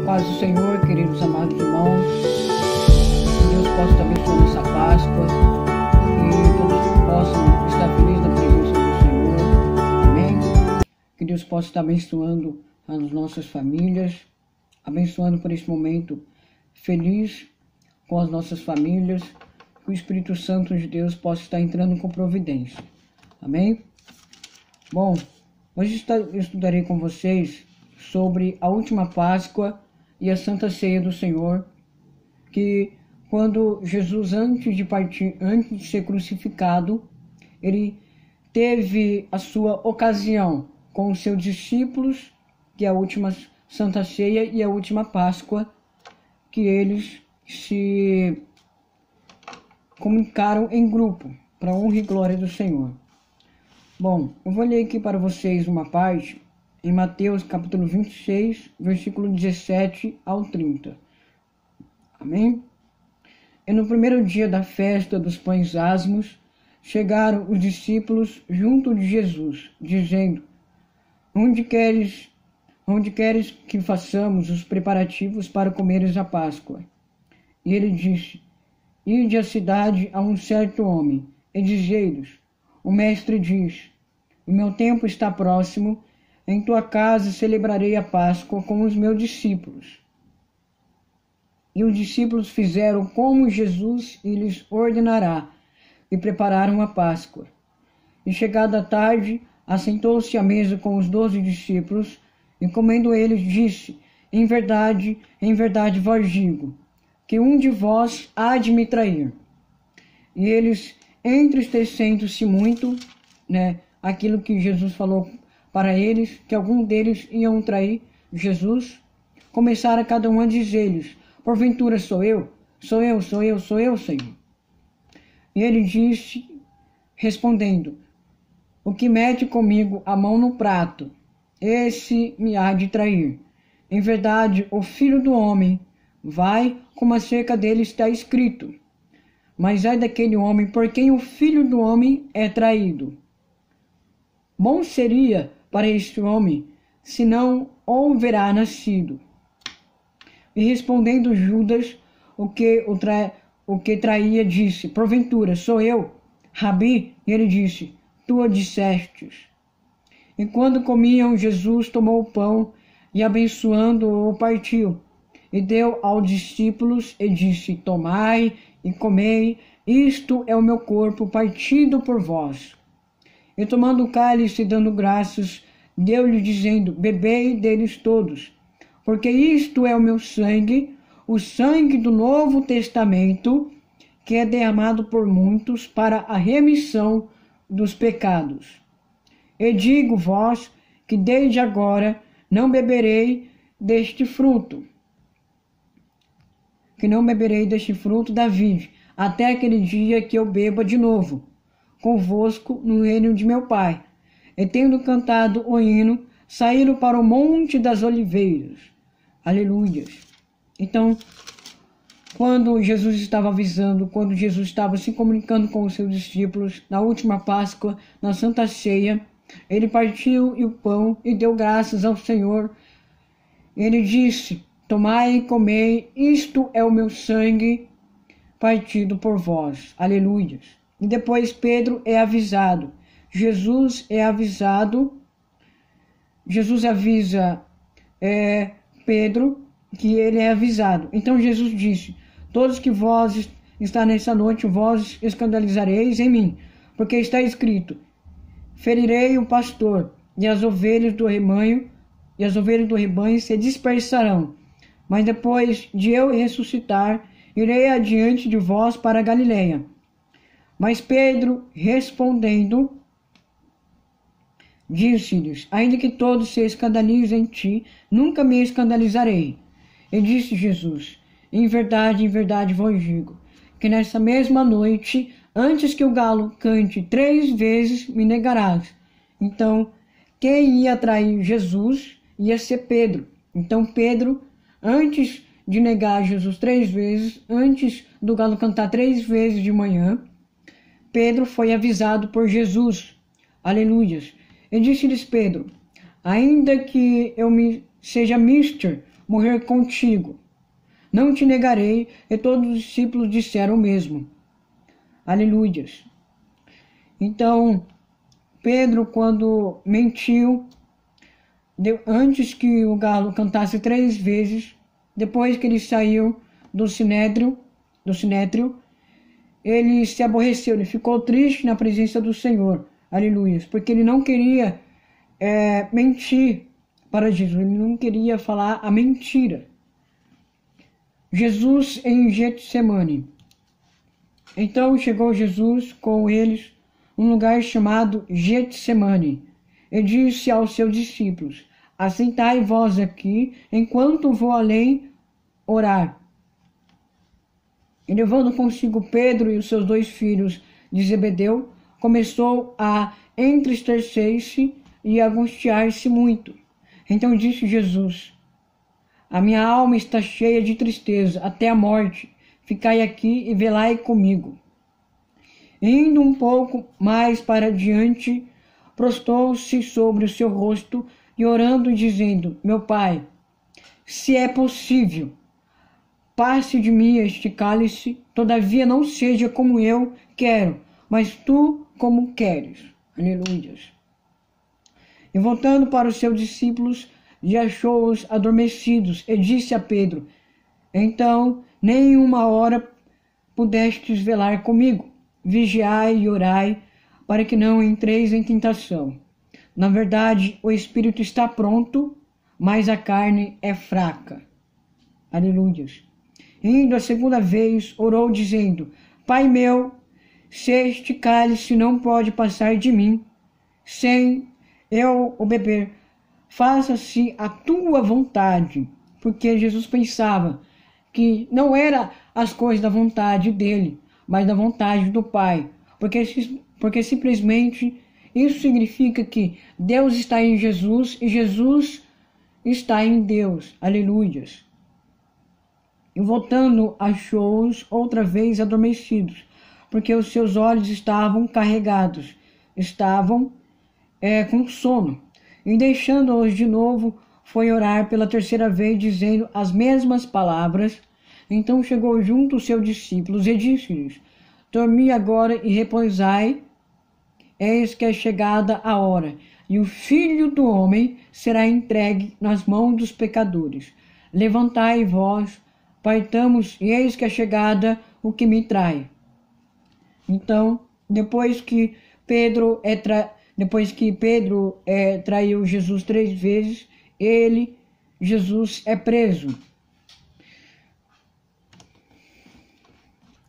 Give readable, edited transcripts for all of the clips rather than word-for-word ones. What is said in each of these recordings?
Paz do Senhor, queridos amados irmãos, que Deus possa estar abençoando essa Páscoa e todos possam estar felizes na presença do Senhor, amém? Que Deus possa estar abençoando as nossas famílias, abençoando por esse momento feliz com as nossas famílias, que o Espírito Santo de Deus possa estar entrando com providência, amém? Bom, hoje eu estudarei com vocês sobre a última Páscoa e a Santa Ceia do Senhor, que quando Jesus, antes de ser crucificado, ele teve a sua ocasião com os seus discípulos, que é a última Santa Ceia e a última Páscoa, que eles se comunicaram em grupo, para a honra e glória do Senhor. Bom, eu vou ler aqui para vocês uma parte em Mateus capítulo 26, versículo 17 ao 30. Amém? E no primeiro dia da festa dos pães asmos, chegaram os discípulos junto de Jesus, dizendo: Onde queres que façamos os preparativos para comeres a Páscoa? E ele disse: Ide à cidade a um certo homem, e dizei-lhes: O mestre diz: O meu tempo está próximo, em tua casa celebrarei a Páscoa com os meus discípulos. E os discípulos fizeram como Jesus lhes ordenará, e prepararam a Páscoa. E chegada a tarde, assentou-se à mesa com os 12 discípulos, e comendo eles, disse: em verdade vos digo, que um de vós há de me trair. E eles, entristecendo-se muito, aquilo que Jesus falou para eles, que algum deles iam trair Jesus, começaram cada um a dizer-lhes: porventura sou eu, Senhor. E ele disse, respondendo: o que mete comigo a mão no prato, esse me há de trair. Em verdade, o Filho do Homem vai como acerca dele está escrito. Mas ai daquele homem por quem o Filho do Homem é traído. Bom seria para este homem, se não houvera nascido. E respondendo Judas, o que traía, disse: porventura sou eu, Rabi? E ele disse: tu o dissestes. E quando comiam, Jesus tomou o pão e, abençoando-o, partiu, e deu aos discípulos, e disse: tomai e comei, isto é o meu corpo partido por vós. E tomando o cálice e dando graças, deu-lhe, dizendo: bebei deles todos, porque isto é o meu sangue, o sangue do Novo Testamento, que é derramado por muitos para a remissão dos pecados. E digo-vos que desde agora não beberei deste fruto, da vide, até aquele dia que eu beba de novo convosco no reino de meu Pai. E tendo cantado o hino, saíram para o Monte das Oliveiras. Aleluias. Então, quando Jesus estava se comunicando com os seus discípulos, na última Páscoa, na Santa Ceia, ele partiu o pão e deu graças ao Senhor. Ele disse: tomai e comei, isto é o meu sangue partido por vós. Aleluias. E depois Pedro é avisado. Jesus avisa Pedro que ele é avisado. Então Jesus disse: todos que vós está nessa noite, vós escandalizareis em mim, porque está escrito: ferirei o pastor, e as ovelhas do rebanho se dispersarão. Mas depois de eu ressuscitar, irei adiante de vós para a Galileia. Mas Pedro, respondendo, disse-lhes: ainda que todos se escandalizem em ti, nunca me escandalizarei. E disse Jesus: em verdade vos digo, que nessa mesma noite, antes que o galo cante 3 vezes, me negarás. Então, quem ia trair Jesus ia ser Pedro. Então Pedro, antes de negar Jesus 3 vezes, antes do galo cantar 3 vezes de manhã, Pedro foi avisado por Jesus. Aleluias. E disse-lhes Pedro: ainda que eu me seja mister morrer contigo, não te negarei. E todos os discípulos disseram o mesmo. Aleluias. Então, Pedro, quando mentiu, antes que o galo cantasse 3 vezes, depois que ele saiu do sinédrio, ele se aborreceu, ele ficou triste na presença do Senhor. Aleluia. Porque ele não queria mentir para Jesus, ele não queria falar a mentira. Jesus em Getsemane. Então chegou Jesus com eles um lugar chamado Getsemane, e disse aos seus discípulos: assentai vós aqui, enquanto vou além orar. E levando consigo Pedro e os seus 2 filhos de Zebedeu, começou a entristecer-se e angustiar-se muito. Então disse Jesus: a minha alma está cheia de tristeza até a morte. Ficai aqui e velai comigo. Indo um pouco mais para diante, prostou-se sobre o seu rosto e orando, dizendo: meu Pai, se é possível, passe de mim este cálice, todavia não seja como eu quero, mas tu como queres. Aleluia. E voltando para os seus discípulos, e achou-os adormecidos, e disse a Pedro: então, nem uma hora pudestes velar comigo. Vigiai e orai, para que não entreis em tentação. Na verdade, o espírito está pronto, mas a carne é fraca. Aleluia. Indo a 2ª vez, orou, dizendo: Pai meu, se este cálice não pode passar de mim, sem eu o beber, faça-se a tua vontade. Porque Jesus pensava que não era as coisas da vontade dele, mas da vontade do Pai. Porque simplesmente isso significa que Deus está em Jesus e Jesus está em Deus. Aleluias. E voltando, achou-os outra vez adormecidos, porque os seus olhos estavam carregados, estavam com sono. E deixando-os de novo, foi orar pela 3ª vez, dizendo as mesmas palavras. Então chegou junto os seus discípulos e disse-lhes: dormi agora e repousai, eis que é chegada a hora, e o Filho do Homem será entregue nas mãos dos pecadores. Levantai vós, partamos, e eis que é chegada o que me trai. Então, depois que Pedro traiu Jesus 3 vezes, Jesus é preso.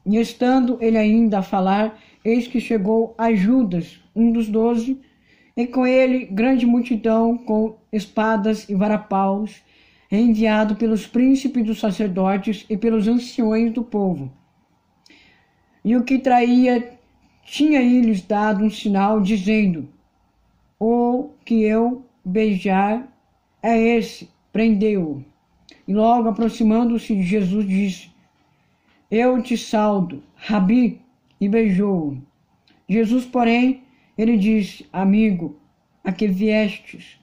E estando ele ainda a falar, eis que chegou a Judas, um dos 12, e com ele grande multidão com espadas e varapaus, enviado pelos príncipes dos sacerdotes e pelos anciões do povo. E o que traía tinha-lhes dado um sinal, dizendo: o que eu beijar é esse, prendeu-o. E logo aproximando-se de Jesus, disse: eu te saldo, Rabi, e beijou-o. Jesus, porém, ele disse: amigo, a que viestes?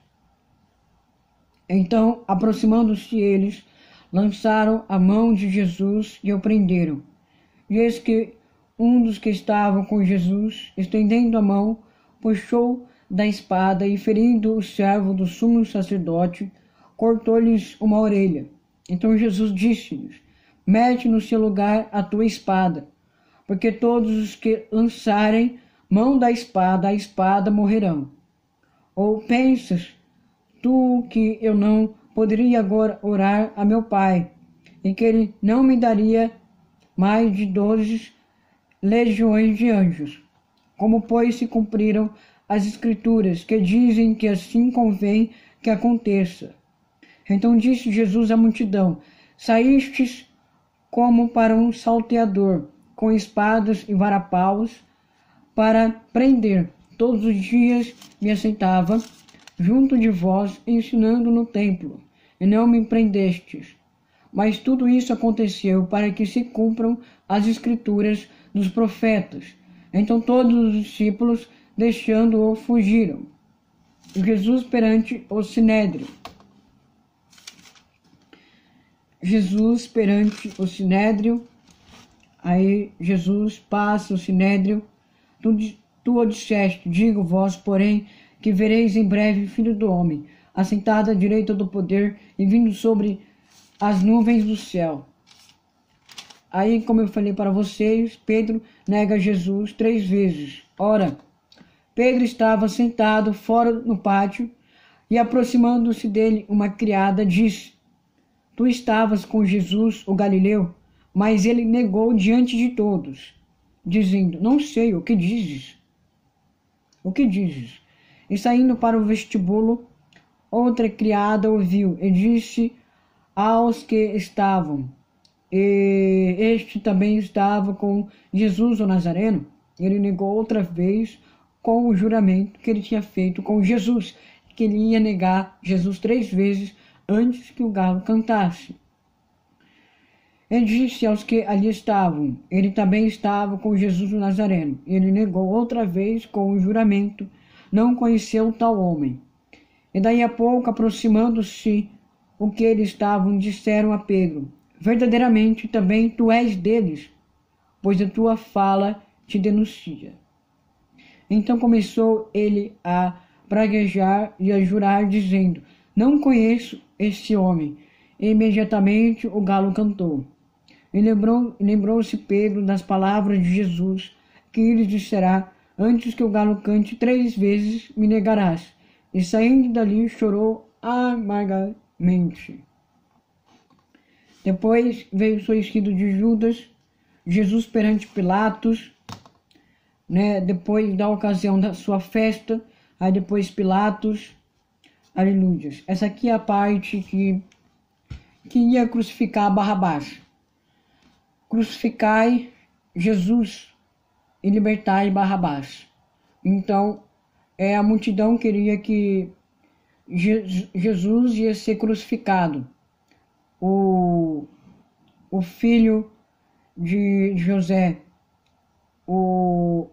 Então, aproximando-se eles, lançaram a mão de Jesus e o prenderam. E eis que um dos que estavam com Jesus, estendendo a mão, puxou da espada e, ferindo o servo do sumo sacerdote, cortou-lhes uma orelha. Então Jesus disse-lhes: mete no seu lugar a tua espada, porque todos os que lançarem mão da espada, a espada morrerão. Ou pensas tu que eu não poderia agora orar a meu Pai, e que ele não me daria mais de 12 legiões de anjos? Como, pois, se cumpriram as Escrituras, que dizem que assim convém que aconteça. Então disse Jesus à multidão: saístes como para um salteador, com espadas e varapaus, para prender. Todos os dias me assentava junto de vós, ensinando no templo, e não me prendestes. Mas tudo isso aconteceu para que se cumpram as Escrituras dos profetas. Então todos os discípulos deixando-o, fugiram. Jesus perante o Sinédrio. Jesus perante o Sinédrio. Aí Jesus passa o Sinédrio. Tu o disseste, digo vós, porém, que vereis em breve o Filho do Homem, assentado à direita do poder e vindo sobre as nuvens do céu. Aí, como eu falei para vocês, Pedro nega Jesus 3 vezes. Ora, Pedro estava sentado fora no pátio e, aproximando-se dele, uma criada disse: Tu estavas com Jesus, o Galileu? Mas ele negou diante de todos, dizendo: Não sei, o que dizes? O que dizes? E saindo para o vestíbulo, outra criada ouviu e disse aos que estavam: E este também estava com Jesus o Nazareno? Ele negou outra vez com o juramento que ele tinha feito com Jesus, que ele ia negar Jesus 3 vezes antes que o galo cantasse. Ele disse aos que ali estavam: Ele também estava com Jesus o Nazareno. Ele negou outra vez com o juramento, não conheceu tal homem. E daí a pouco, aproximando-se o que eles estavam, disseram a Pedro: Verdadeiramente também tu és deles, pois a tua fala te denuncia. Então começou ele a praguejar e a jurar, dizendo: Não conheço este homem. E imediatamente o galo cantou. E lembrou-se Pedro das palavras de Jesus, que lhe dissera: Antes que o galo cante 3 vezes, me negarás. E saindo dali, chorou amargamente. Depois veio o suicídio de Judas, Jesus perante Pilatos, depois da ocasião da sua festa, aí depois Pilatos, aleluias. Essa aqui é a parte que ia crucificar Barrabás. Crucificai Jesus e libertai Barrabás. Então, a multidão queria que Jesus ia ser crucificado. O filho de José, o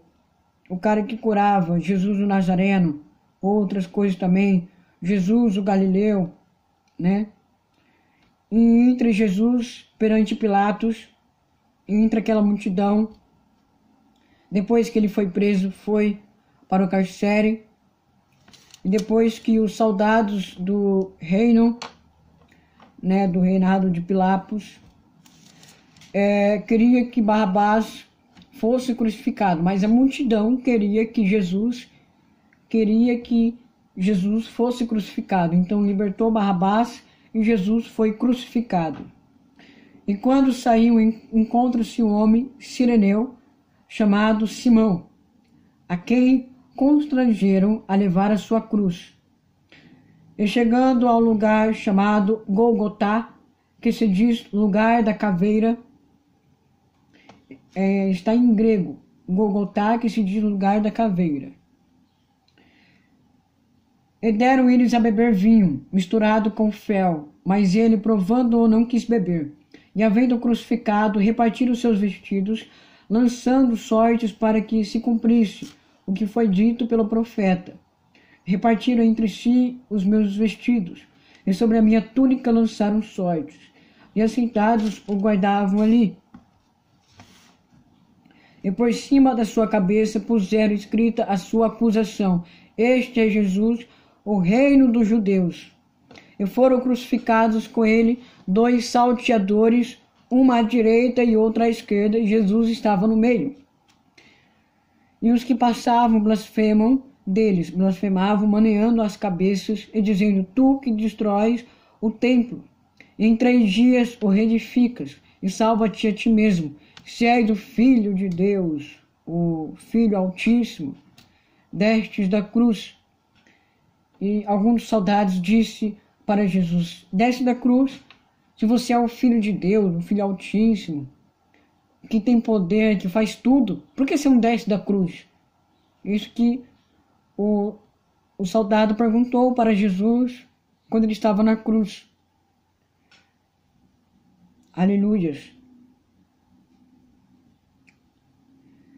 cara que curava, Jesus o Nazareno, outras coisas também, Jesus o Galileu, né? E entre Jesus perante Pilatos, entre aquela multidão, depois que ele foi preso, foi para o carcere, e depois que os soldados do reino, do reinado de Pilatos, queria que Barrabás fosse crucificado, mas a multidão queria que Jesus fosse crucificado. Então libertou Barrabás e Jesus foi crucificado. E quando saiu, encontra-se um homem sireneu chamado Simão, a quem constrangeram a levar a sua cruz. E chegando ao lugar chamado Golgotá, que se diz lugar da caveira, está em grego, Golgotá, que se diz lugar da caveira. E deram eles a beber vinho, misturado com fel, mas ele, provando-o, não quis beber. E havendo crucificado, repartiram seus vestidos, lançando sortes para que se cumprisse o que foi dito pelo profeta. Repartiram entre si os meus vestidos, e sobre a minha túnica lançaram sortes, e assentados o guardavam ali. E por cima da sua cabeça puseram escrita a sua acusação: Este é Jesus, o reino dos judeus. E foram crucificados com ele 2 salteadores, uma à direita e outra à esquerda, e Jesus estava no meio. E os que passavam blasfemavam, maneando as cabeças e dizendo: Tu que destróis o templo, em 3 dias o reedificas, e salva-te a ti mesmo, se és o Filho de Deus, o Filho Altíssimo, destes da cruz. E alguns dos soldados disse para Jesus: Desce da cruz, se você é o Filho de Deus, o Filho Altíssimo, que tem poder, que faz tudo, por que você não desce da cruz? Isso que o soldado perguntou para Jesus quando ele estava na cruz. Aleluias.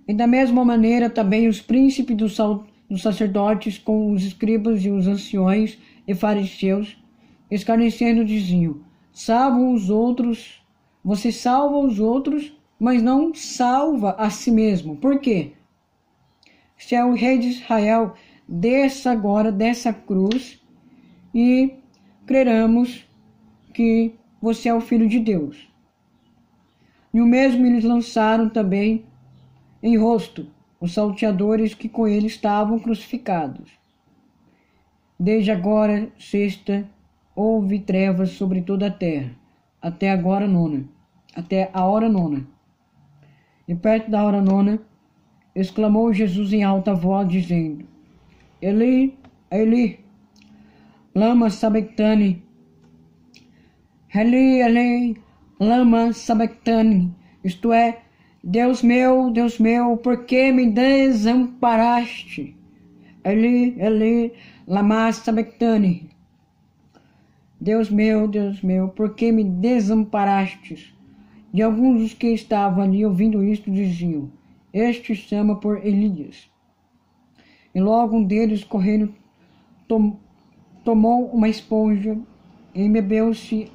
E da mesma maneira também os príncipes dos sacerdotes com os escribas e os anciões e fariseus, escarnecendo, diziam: salvam os outros, você salva os outros, mas não salva a si mesmo. Por quê? Se é o rei de Israel, desça agora dessa cruz e creramos que você é o Filho de Deus. E o mesmo eles lançaram também em rosto os salteadores que com ele estavam crucificados. Desde agora, sexta, houve trevas sobre toda a terra, até a hora nona. E perto da hora nona, exclamou Jesus em alta voz, dizendo: Eli, Eli, lama sabachthani. Eli, Eli, lama sabachthani. Isto é, Deus meu, por que me desamparaste? Eli, Eli, lama sabachthani. Deus meu, por que me desamparastes? E alguns dos que estavam ali ouvindo isto diziam: este chama por Elias. E logo um deles, correndo, tomou uma esponja e embebeu-se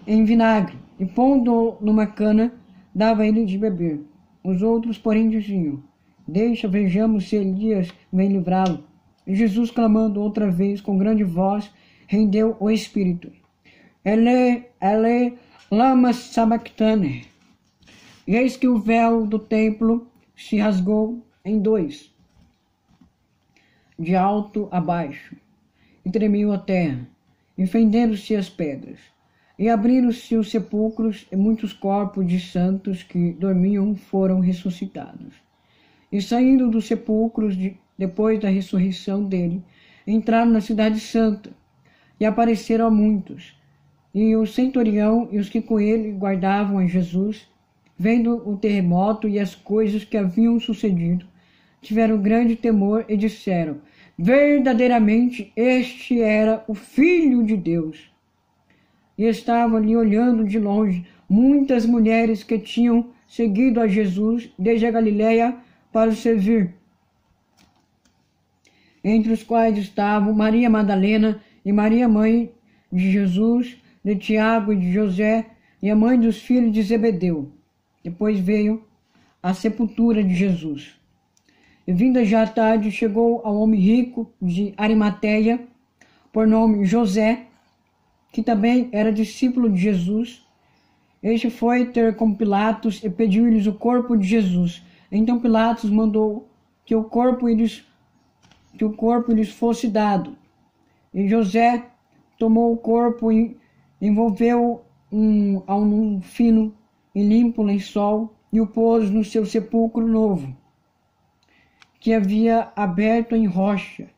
em vinagre, e pondo numa cana, dava ele de beber. Os outros, porém, diziam: deixa, vejamos se Elias vem livrá-lo. E Jesus, clamando outra vez com grande voz, rendeu o espírito. Ele, lama sabachthani. E eis que o véu do templo se rasgou em dois, de alto a baixo, e tremeu a terra, e fenderam-se as pedras, e abriram-se os sepulcros, e muitos corpos de santos que dormiam foram ressuscitados. E saindo dos sepulcros, depois da ressurreição dele, entraram na cidade santa, e apareceram a muitos. E o centurião e os que com ele guardavam a Jesus, vendo o terremoto e as coisas que haviam sucedido, tiveram grande temor e disseram: verdadeiramente este era o Filho de Deus. E estavam ali olhando de longe muitas mulheres que tinham seguido a Jesus desde a Galileia para o servir, entre os quais estavam Maria Madalena e Maria, mãe de Jesus, de Tiago e de José, e a mãe dos filhos de Zebedeu. Depois veio a sepultura de Jesus. E vinda já a tarde, chegou ao homem rico de Arimateia, por nome José, que também era discípulo de Jesus. Este foi ter com Pilatos e pediu-lhes o corpo de Jesus. Então Pilatos mandou que o corpo lhes fosse dado. E José tomou o corpo e envolveu num fino e limpo lençol e o pôs no seu sepulcro novo, que havia aberto em rocha,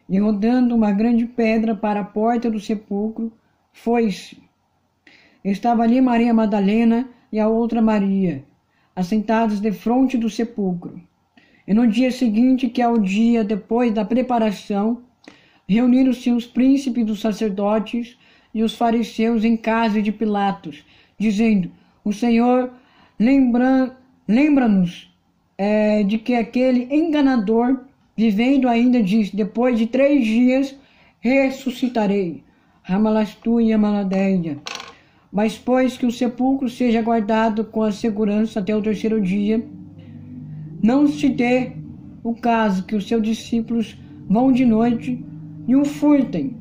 e rodando uma grande pedra para a porta do sepulcro, foi-se. Estava ali Maria Madalena e a outra Maria, assentadas defronte do sepulcro. E no dia seguinte, que é o dia depois da preparação, reuniram-se os príncipes dos sacerdotes e os fariseus em casa de Pilatos, dizendo: o Senhor lembra-nos de que aquele enganador, vivendo ainda, diz: depois de 3 dias ressuscitarei. Ramalastu e Amaladeia. Mas pois que o sepulcro seja guardado com a segurança até o 3º dia, não se dê o caso que os seus discípulos vão de noite e o furtem,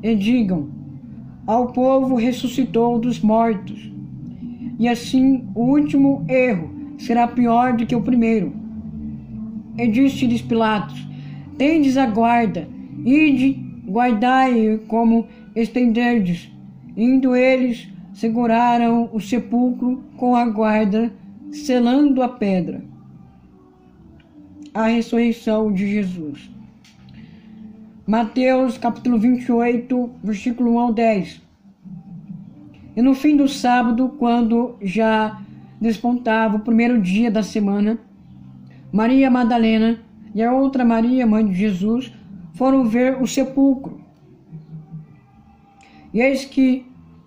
e digam: ao povo ressuscitou dos mortos. E assim o último erro será pior do que o primeiro. E disse-lhes Pilatos: tendes a guarda, ide, guardai como estenderdes. Indo eles, seguraram o sepulcro com a guarda, selando a pedra. A ressurreição de Jesus. Mateus capítulo 28, versículo 1 ao 10. E no fim do sábado, quando já despontava o 1º dia da semana, Maria Madalena e a outra Maria, mãe de Jesus, foram ver o sepulcro. E eis que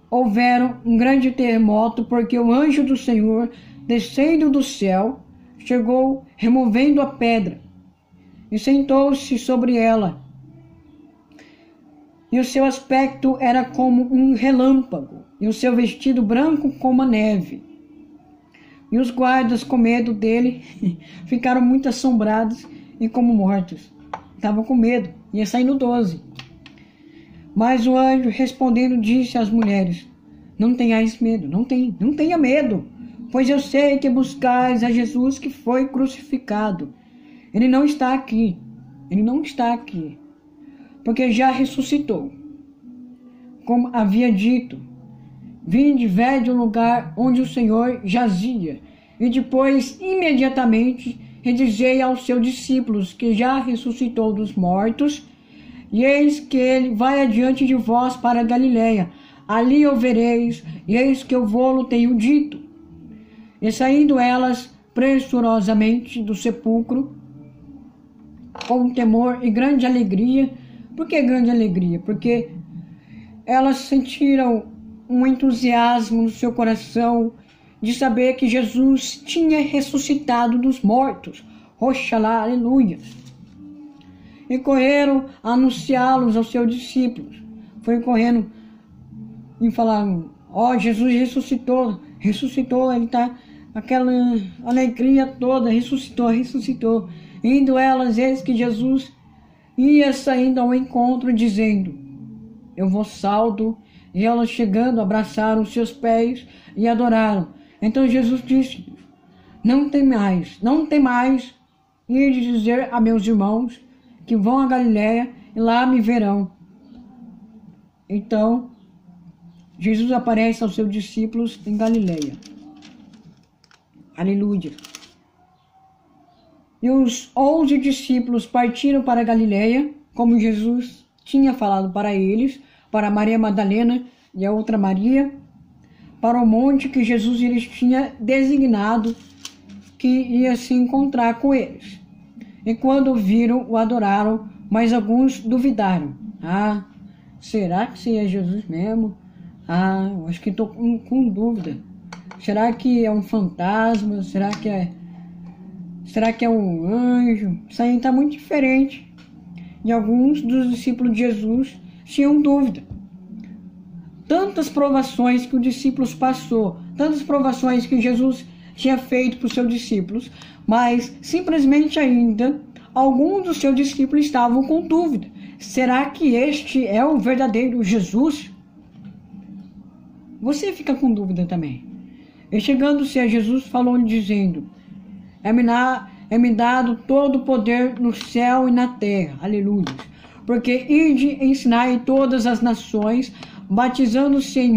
houveram um grande terremoto, porque o anjo do Senhor, descendo do céu, chegou removendo a pedra. e sentou-se sobre ela. E o seu aspecto era como um relâmpago, e o seu vestido branco como a neve. E os guardas, com medo dele, ficaram muito assombrados e como mortos. Estavam com medo, ia sair no 12. Mas o anjo, respondendo, disse às mulheres: não tenhais medo, não tenha medo, pois eu sei que buscais a Jesus que foi crucificado. Ele não está aqui, porque já ressuscitou. Como havia dito, vinde, vede o lugar onde o Senhor jazia, e depois, imediatamente, redizei aos seus discípulos que já ressuscitou dos mortos, e eis que ele vai adiante de vós para a Galiléia, ali o vereis, e eis que eu vou-lo tenho dito. E saindo elas pressurosamente do sepulcro, com temor e grande alegria. Por que grande alegria? Porque elas sentiram um entusiasmo no seu coração de saber que Jesus tinha ressuscitado dos mortos. Oxalá, aleluia. E correram a anunciá-los aos seus discípulos. Foram correndo e falaram: ó, Jesus ressuscitou, ele está aquela alegria toda, ressuscitou. Indo elas, eis que Jesus ia saindo ao encontro, dizendo: eu vos saldo. E elas, chegando, abraçaram os seus pés e adoraram. Então Jesus disse: não tem mais, e de dizer a meus irmãos que vão a Galiléia e lá me verão. Então Jesus aparece aos seus discípulos em Galiléia. Aleluia. E os 11 discípulos partiram para a Galiléia, como Jesus tinha falado para eles, para Maria Madalena e a outra Maria, para o monte que Jesus lhes tinha designado que ia se encontrar com eles. E quando viram, o adoraram, mas alguns duvidaram. Ah, será que é Jesus mesmo? Ah, eu acho que estou com dúvida. Será que é um fantasma? Será que é um anjo? Isso aí está muito diferente. E alguns dos discípulos de Jesus tinham dúvida. Tantas provações que os discípulos passou, tantas provações que Jesus tinha feito para os seus discípulos, mas simplesmente ainda alguns dos seus discípulos estavam com dúvida. Será que este é o verdadeiro Jesus? Você fica com dúvida também. E chegando-se a Jesus, falou-lhe dizendo: é-me dado todo o poder no céu e na terra. Aleluia. Porque ide, ensinai todas as nações, batizando-se em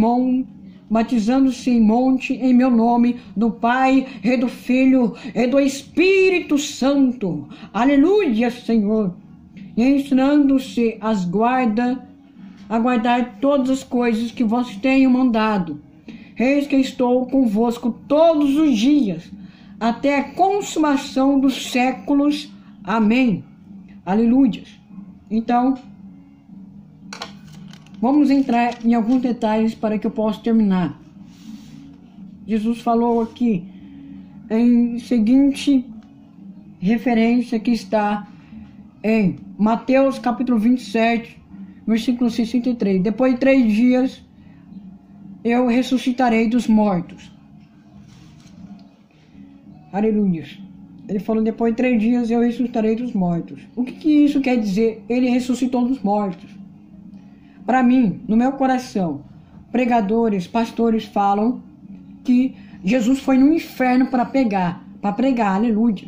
monte em meu nome, do Pai e do Filho e do Espírito Santo. Aleluia, Senhor. E ensinando-se a guardar todas as coisas que vos tenho mandado. Eis que estou convosco todos os dias, até a consumação dos séculos. Amém. Aleluia. Então, vamos entrar em alguns detalhes para que eu possa terminar. Jesus falou aqui em seguinte referência que está em Mateus capítulo 27, versículo 63. Depois de 3 dias eu ressuscitarei dos mortos. Aleluia. Ele falou: depois de 3 dias eu ressuscitarei dos mortos. O que isso quer dizer? Ele ressuscitou dos mortos. Para mim, no meu coração, pregadores, pastores falam que Jesus foi no inferno para pregar, aleluia.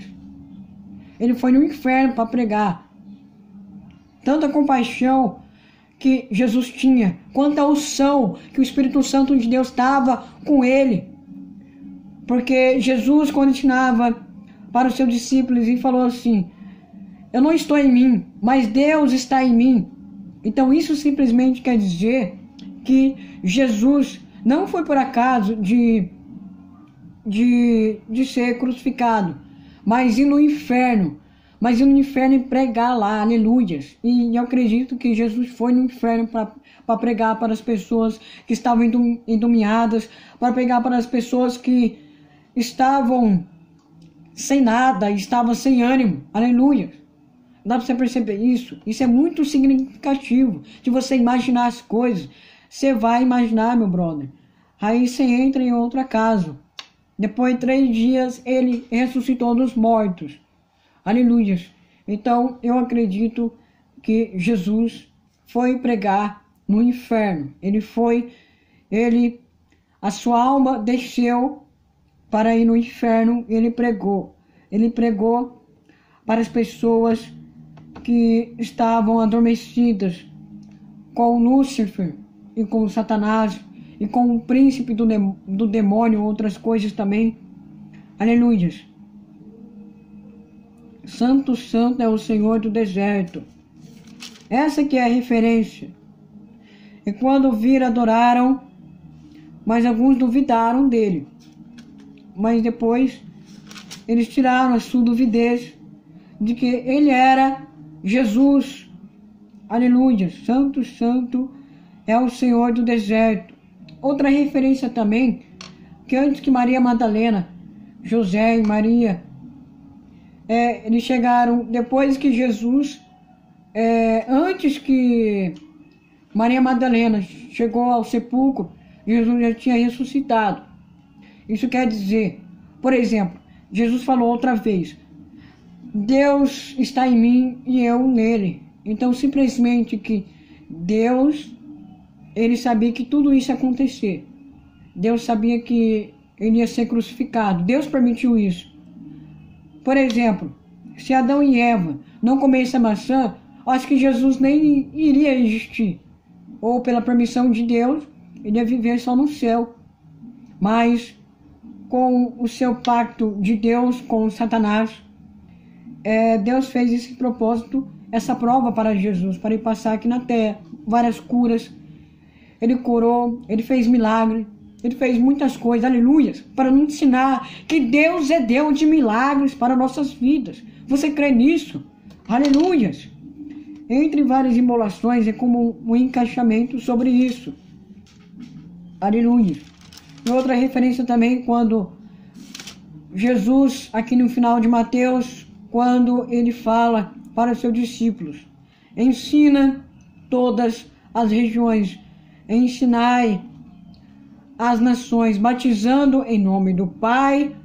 Ele foi no inferno para pregar. Tanta compaixão que Jesus tinha, quanta unção que o Espírito Santo de Deus estava com ele. Porque Jesus, quando ensinava para os seus discípulos, e falou assim: eu não estou em mim, mas Deus está em mim. Então isso simplesmente quer dizer que Jesus não foi por acaso de ser crucificado, mas ir no inferno. E pregar lá, aleluias. E eu acredito que Jesus foi no inferno para pregar para as pessoas que estavam endemoniadas, para pregar para as pessoas que estavam sem nada, estavam sem ânimo, aleluia. Dá para você perceber isso? Isso é muito significativo. De você imaginar as coisas. Você vai imaginar, meu brother. Aí você entra em outra casa. Depois de 3 dias, ele ressuscitou dos mortos. Aleluia. Então, eu acredito que Jesus foi pregar no inferno. A sua alma desceu para ir no inferno. Ele pregou para as pessoas que estavam adormecidas com Lúcifer e com Satanás e com o príncipe do demônio, outras coisas também. Aleluia. Santo, santo é o Senhor do deserto. Essa que é a referência. E quando viram, adoraram, mas alguns duvidaram dele. Mas depois eles tiraram a sua duvidez de que ele era Jesus. Aleluia. Santo, santo é o Senhor do deserto. Outra referência também, que antes que Maria Madalena, José e Maria, eles chegaram, depois que Jesus, antes que Maria Madalena chegou ao sepulcro, Jesus já tinha ressuscitado. Isso quer dizer, por exemplo, Jesus falou outra vez, Deus está em mim e eu nele. Então, simplesmente que Deus, ele sabia que tudo isso ia acontecer. Deus sabia que ele ia ser crucificado. Deus permitiu isso. Por exemplo, se Adão e Eva não comessem a maçã, acho que Jesus nem iria existir. Ou pela permissão de Deus, ele ia viver só no céu. Mas com o seu pacto de Deus com Satanás, Deus fez esse propósito, essa prova para Jesus, para ele passar aqui na terra. Várias curas, ele curou, ele fez milagre, ele fez muitas coisas, aleluia, para nos ensinar que Deus é Deus de milagres para nossas vidas. Você crê nisso? Aleluia. Entre várias imolações é como um encaixamento sobre isso. Aleluia. E outra referência também, quando Jesus, aqui no final de Mateus, quando ele fala para os seus discípulos, ensina todas as regiões, ensinai as nações, batizando em nome do Pai,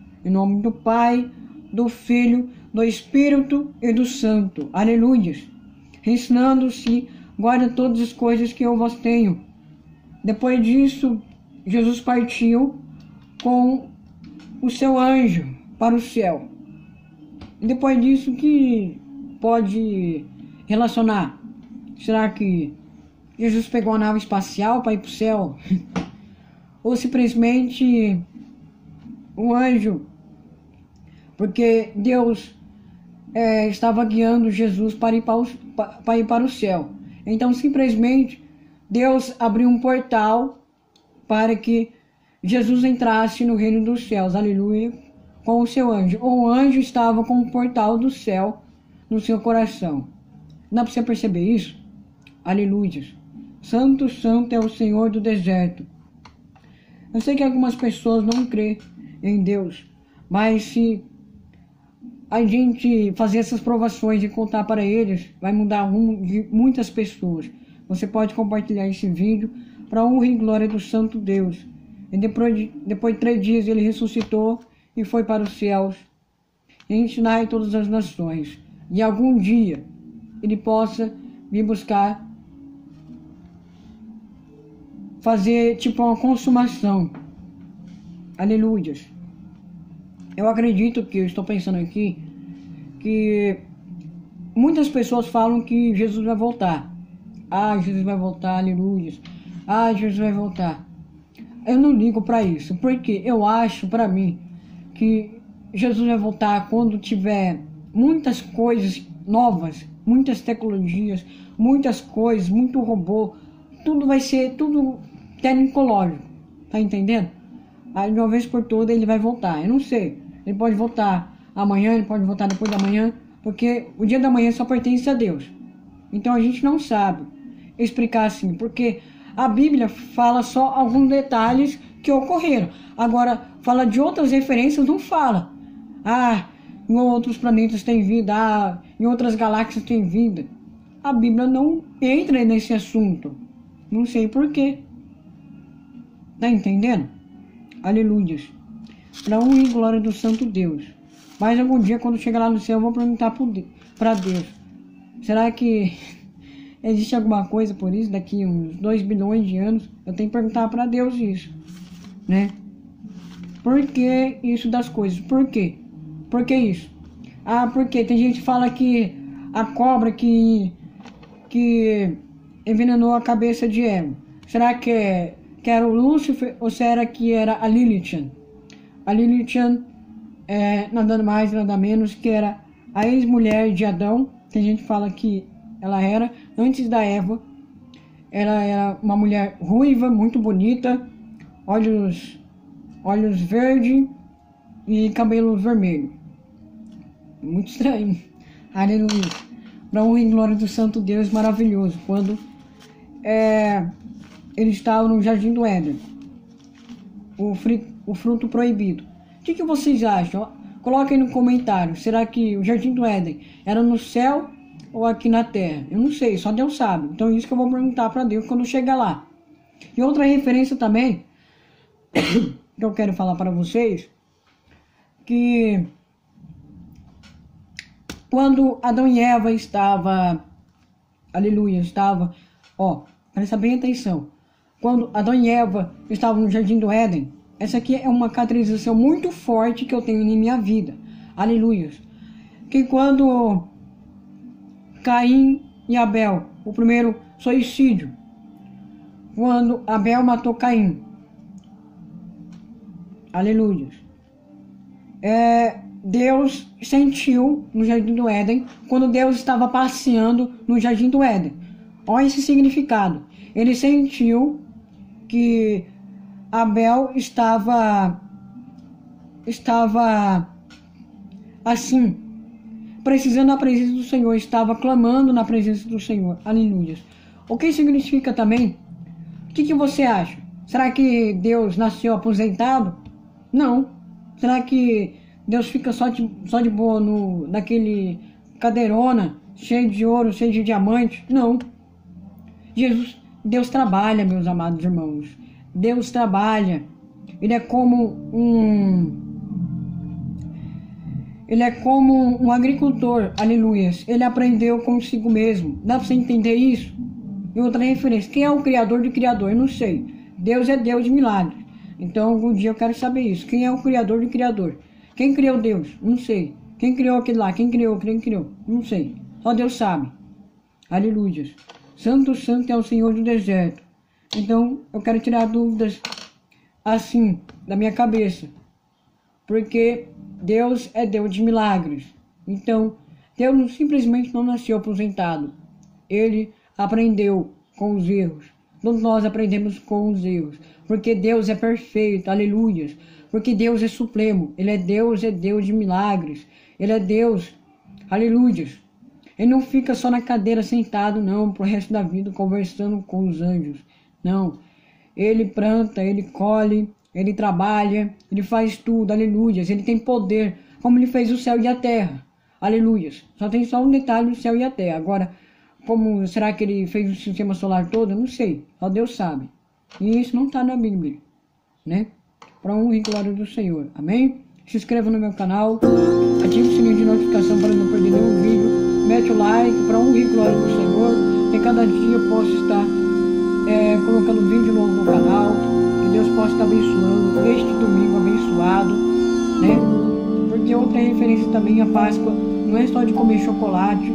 do Filho, do Espírito e do Santo. Aleluia. Ensinando-se, guarda todas as coisas que eu vos tenho. Depois disso, Jesus partiu com o seu anjo para o céu. E depois disso, que pode relacionar? Será que Jesus pegou a nave espacial para ir para o céu? Ou simplesmente um anjo? Porque Deus estava guiando Jesus para ir para o céu. Então, simplesmente, Deus abriu um portal para que Jesus entrasse no reino dos céus, aleluia, com o seu anjo. O anjo estava com o portal do céu no seu coração. Dá para você perceber isso? Aleluia. Santo, santo é o Senhor do deserto. Eu sei que algumas pessoas não crêem em Deus, mas se a gente fazer essas provações e contar para eles, vai mudar o rumo de muitas pessoas. Você pode compartilhar esse vídeo para a honra e glória do Santo Deus. E depois de 3 dias ele ressuscitou e foi para os céus. E ensinar todas as nações. E algum dia ele possa vir buscar, fazer tipo uma consumação. Aleluia. Eu acredito que, eu estou pensando aqui, que muitas pessoas falam que Jesus vai voltar. Ah, Jesus vai voltar, aleluia. Ah, Jesus vai voltar. Eu não ligo para isso, porque eu acho, para mim, que Jesus vai voltar quando tiver muitas coisas novas, muitas tecnologias, muitas coisas, muito robô. Tudo vai ser, tudo tecnológico. Tá entendendo? Aí, de uma vez por todas, ele vai voltar. Eu não sei. Ele pode voltar amanhã, ele pode voltar depois da manhã, porque o dia da manhã só pertence a Deus. Então a gente não sabe explicar assim, porque a Bíblia fala só alguns detalhes que ocorreram. Agora, fala de outras referências, não fala. Ah, em outros planetas tem vida, em outras galáxias tem vida. A Bíblia não entra nesse assunto. Não sei porquê. Tá entendendo? Aleluias. Para honra e glória do Santo Deus. Mas algum dia, quando chegar lá no céu, eu vou perguntar para Deus. Será que existe alguma coisa por isso? Daqui uns 2 bilhões de anos, eu tenho que perguntar para Deus isso. Né? Por que isso das coisas? Por quê? Por que isso? Porque tem gente que fala que a cobra que envenenou a cabeça de Eva. Será que era o Lúcifer ou será que era a Lilith? A Lilith é nada mais, nada menos que era a ex-mulher de Adão. Tem gente que fala que ela era, antes da Eva. Ela era uma mulher ruiva, muito bonita, olhos verdes e cabelo vermelho. Muito estranho. Aleluia. Para honra e glória do Santo Deus maravilhoso. Quando eles estavam no Jardim do Éden. O fruto proibido. O que vocês acham? Coloquem no comentário. Será que o Jardim do Éden era no céu ou aqui na terra? Eu não sei, só Deus sabe. Então isso que eu vou perguntar para Deus quando chegar lá. E outra referência também que eu quero falar para vocês, que quando Adão e Eva presta bem atenção. Quando Adão e Eva estavam no Jardim do Éden, essa aqui é uma caracterização muito forte que eu tenho em minha vida. Aleluia. Que quando Caim e Abel, o primeiro suicídio, quando Abel matou Caim. Aleluia. Deus sentiu no Jardim do Éden, quando Deus estava passeando no Jardim do Éden. Olha esse significado. Ele sentiu que Abel estava assim, precisando da presença do Senhor, estava clamando na presença do Senhor. Aleluia. O que significa também? O que você acha? Será que Deus nasceu aposentado? Não. Será que Deus fica só de boa naquele cadeirona, cheio de ouro, cheio de diamante? Não. Deus trabalha, meus amados irmãos. Deus trabalha. Ele é como um agricultor, aleluias. Ele aprendeu consigo mesmo. Dá para você entender isso? E outra referência. Quem é o criador do criador? Eu não sei. Deus é Deus de milagres. Então, algum dia eu quero saber isso. Quem é o criador do criador? Quem criou Deus? Não sei. Quem criou aquele lá? Quem criou? Não sei. Só Deus sabe. Aleluia. Santo, santo é o Senhor do deserto. Então, eu quero tirar dúvidas assim, da minha cabeça. Porque Deus é Deus de milagres. Então, Deus simplesmente não nasceu aposentado. Ele aprendeu com os erros. Todos nós aprendemos com os erros. Porque Deus é perfeito, aleluias. Porque Deus é supremo. Ele é Deus de milagres. Ele é Deus, aleluias. Ele não fica só na cadeira sentado, não, pro resto da vida, conversando com os anjos. Não. Ele planta, ele colhe, ele trabalha, ele faz tudo, aleluias. Ele tem poder, como ele fez o céu e a terra, aleluias. Só tem só um detalhe do céu e a terra. Agora, como será que ele fez o sistema solar todo? Eu não sei, só Deus sabe. E isso não está na Bíblia, né? Para honra e glória do Senhor, amém? Se inscreva no meu canal, ative o sininho de notificação para não perder nenhum vídeo. Mete o like, para honra e glória do Senhor. E cada dia eu posso estar colocando vídeo novo no canal. Que Deus possa estar abençoando este domingo abençoado, né? Porque outra referência também, a Páscoa não é só de comer chocolate,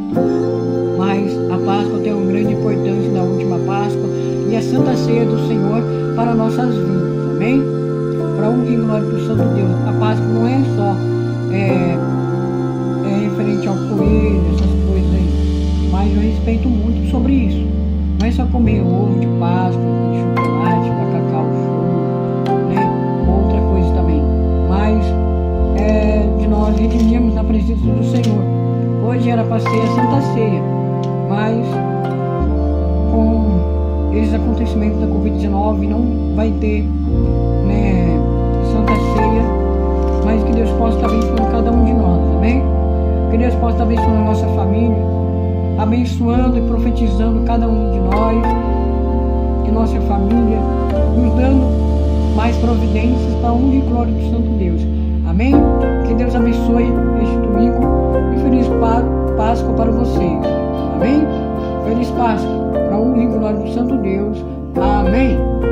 mas a Páscoa tem uma grande importância da última Páscoa e a Santa Ceia do Senhor para nossas vidas, amém? Para honra e glória do Santo Deus. A Páscoa não é só referente ao coelho, essas coisas aí, mas eu respeito muito sobre isso. Não é só comer ovo de Páscoa, de chocolate, de cacau, né? Outra coisa também, mas de nós redimirmos na presença do Senhor. Hoje era para ser a Santa Ceia, mas com esses acontecimentos da Covid-19 não vai ter, né, Santa Ceia mas que Deus possa estar abençoando cada um de nós, amém? Que Deus possa estar abençoando a nossa família, abençoando e profetizando cada um de nós, que nossa família, nos dando mais providências para a honra e glória do Santo Deus, amém? Que Deus abençoe este domingo e feliz Páscoa para vocês, amém? Feliz Páscoa, para a honra e glória do Santo Deus, amém?